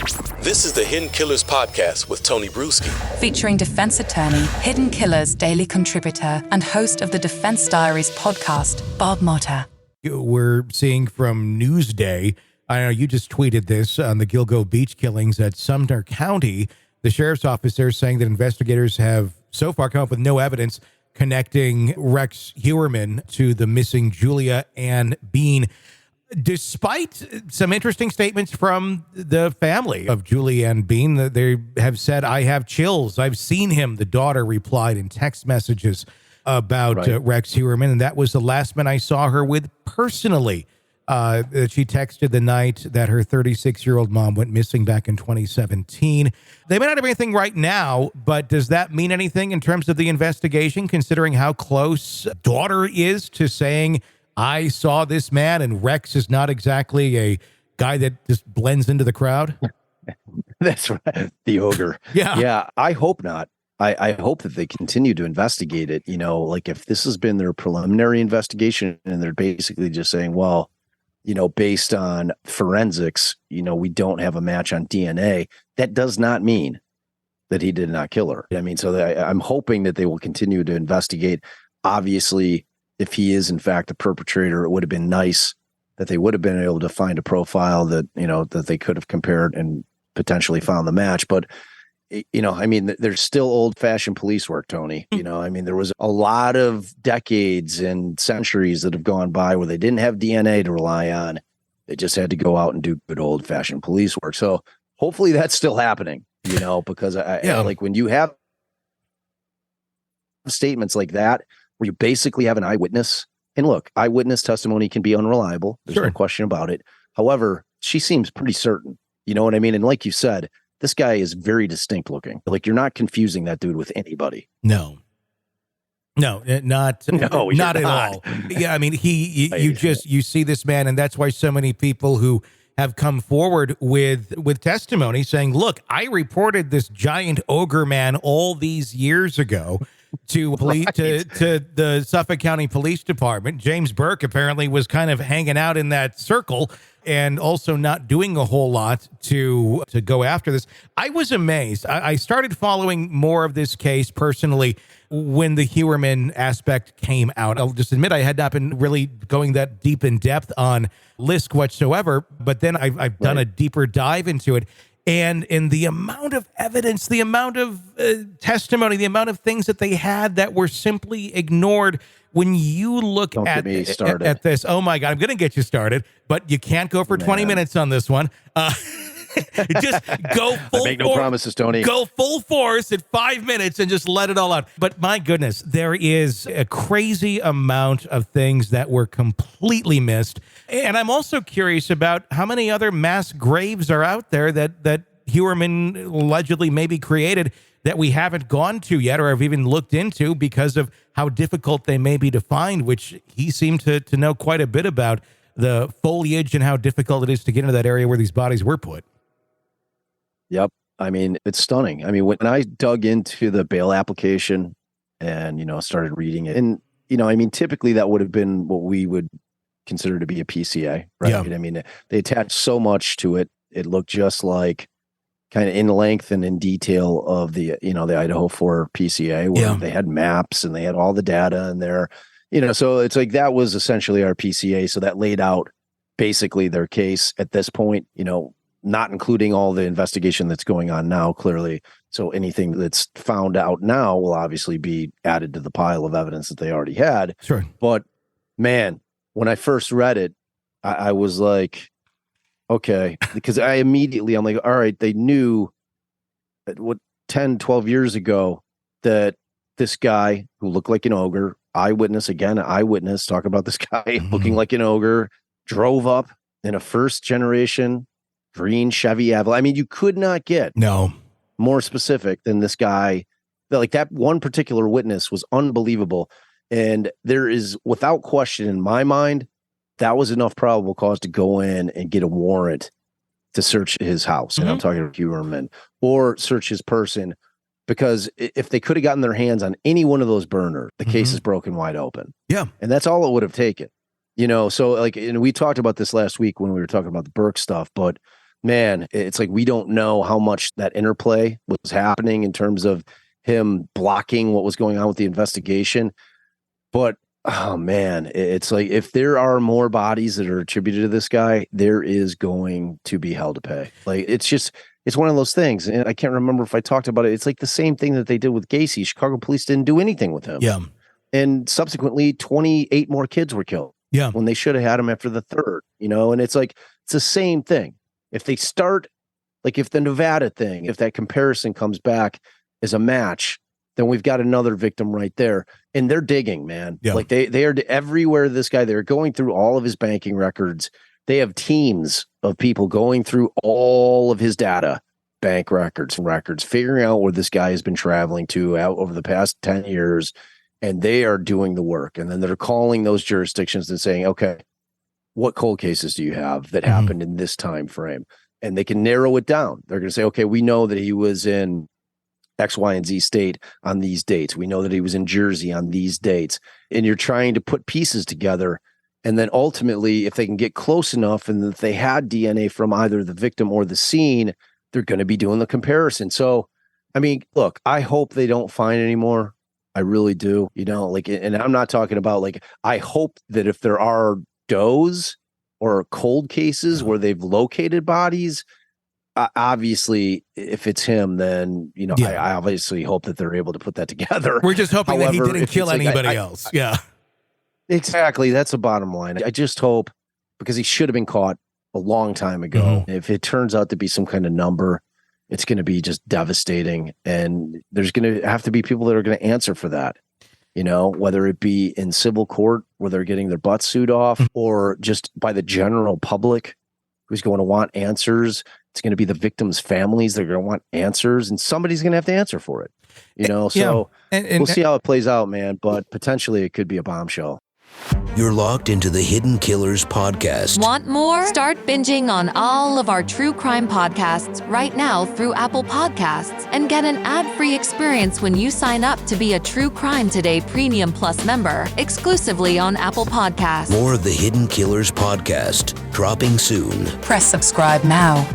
This is the Hidden Killers Podcast with Tony Brueski. Featuring defense attorney, Hidden Killers daily contributor, and host of the Defense Diaries podcast, Bob Motta. We're seeing from Newsday, I know you just tweeted this on the Gilgo Beach killings at Sumner County. The sheriff's office there saying that investigators have so far come up with no evidence connecting Rex Heuermann to the missing Julia Ann Bean, despite some interesting statements from the family of Julia Ann Bean. They have said, "I have chills. I've seen him," the daughter replied in text messages about Rex Heuermann, and that was the last man I saw her with personally. That she texted the night that her 36-year-old mom went missing back in 2017. They may not have anything right now, but does that mean anything in terms of the investigation, considering how close daughter is to saying, "I saw this man," and Rex is not exactly a guy that just blends into the crowd? That's right. The ogre. Yeah. I hope not. I hope that they continue to investigate it. You know, like if this has been their preliminary investigation and they're basically just saying, well, you know, based on forensics, you know, we don't have a match on DNA. That does not mean that he did not kill her. I mean, so I'm hoping that they will continue to investigate. Obviously, if he is in fact the perpetrator, it would have been nice that they would have been able to find a profile that, you know, that they could have compared and potentially found the match. But, you know, I mean, there's still old-fashioned police work, Tony. You know, I mean, there was a lot of decades and centuries that have gone by where they didn't have DNA to rely on. They just had to go out and do good old-fashioned police work. So hopefully that's still happening, you know, because I like when you have statements like that, where you basically have an eyewitness. And look, eyewitness testimony can be unreliable. There's no question about it. However, she seems pretty certain. You know what I mean? And like you said, this guy is very distinct looking. Like you're not confusing that dude with anybody. No, not at all. Yeah, I mean, you see this man, and that's why so many people who have come forward with testimony saying, "Look, I reported this giant ogre man all these years ago to the Suffolk County Police Department." James Burke apparently was kind of hanging out in that circle and also not doing a whole lot to go after this. I was amazed. I started following more of this case personally when the Heuerman aspect came out. I'll just admit I had not been really going that deep in depth on Lisk whatsoever, but then I've done a deeper dive into it. And in the amount of evidence, the amount of testimony, the amount of things that they had that were simply ignored. When you look at this, oh my God, I'm going to get you started, but you can't go for 20 minutes on this one. Just go full I make no promises, Tony. Go full force at 5 minutes and just let it all out. But my goodness, there is a crazy amount of things that were completely missed. And I'm also curious about how many other mass graves are out there that Heuerman allegedly maybe created that we haven't gone to yet or have even looked into because of how difficult they may be to find, which he seemed to know quite a bit about the foliage and how difficult it is to get into that area where these bodies were put. Yep. I mean, it's stunning. I mean, when I dug into the bail application and, you know, started reading it, and, you know, I mean, typically that would have been what we would consider to be a PCA, right? Yeah. I mean, they attached so much to it. It looked just like kind of in length and in detail of the, you know, the Idaho 4 PCA, where they had maps and they had all the data in there, you know, so it's like that was essentially our PCA. So that laid out basically their case at this point, you know, not including all the investigation that's going on now, clearly. So anything that's found out now will obviously be added to the pile of evidence that they already had. Sure. But man, when I first read it, I was like, okay, because I'm like, all right, they knew what 10, 12 years ago that this guy who looked like an ogre, eyewitness, talk about this guy looking like an ogre, drove up in a first generation green Chevy Avalanche. I mean, you could not get more specific than this guy. Like that one particular witness was unbelievable. And there is, without question in my mind, that was enough probable cause to go in and get a warrant to search his house. And I'm talking about Heuerman, or search his person, because if they could have gotten their hands on any one of those burners, the case is broken wide open. Yeah. And that's all it would have taken, you know? So like, and we talked about this last week when we were talking about the Burke stuff, but man, it's like we don't know how much that interplay was happening in terms of him blocking what was going on with the investigation. But, oh, man, it's like if there are more bodies that are attributed to this guy, there is going to be hell to pay. Like, it's one of those things. And I can't remember if I talked about it. It's like the same thing that they did with Gacy. Chicago police didn't do anything with him. Yeah. And subsequently, 28 more kids were killed. Yeah. When they should have had him after the third, and it's like, it's the same thing. If they start, like if the Nevada thing, if that comparison comes back as a match, then we've got another victim right there. And they're digging, man. Yeah. Like they are everywhere. This guy, they're going through all of his banking records. They have teams of people going through all of his data, bank records, figuring out where this guy has been traveling to out over the past 10 years. And they are doing the work. And then they're calling those jurisdictions and saying, okay, what cold cases do you have that happened in this time frame? And they can narrow it down. They're going to say, okay, we know that he was in X, Y, and Z state on these dates. We know that he was in Jersey on these dates. And you're trying to put pieces together. And then ultimately, if they can get close enough and if they had DNA from either the victim or the scene, they're going to be doing the comparison. So, I mean, look, I hope they don't find any more. I really do, like, and I'm not talking about like, I hope that if there are does or cold cases where they've located bodies, obviously, if it's him, then, I obviously hope that they're able to put that together. We're just hoping that he didn't kill anybody else. Yeah, exactly. That's the bottom line. I just hope, because he should have been caught a long time ago. If it turns out to be some kind of number, it's going to be just devastating. And there's going to have to be people that are going to answer for that, whether it be in civil court where they're getting their butts sued off or just by the general public who's going to want answers. It's going to be the victims' families. They're going to want answers and somebody's going to have to answer for it, so we'll see how it plays out, man. But potentially it could be a bombshell. You're locked into the Hidden Killers podcast. Want more? Start binging on all of our true crime podcasts right now through Apple Podcasts and get an ad-free experience when you sign up to be a True Crime Today Premium Plus member exclusively on Apple Podcasts. More of the Hidden Killers podcast dropping soon. Press subscribe now.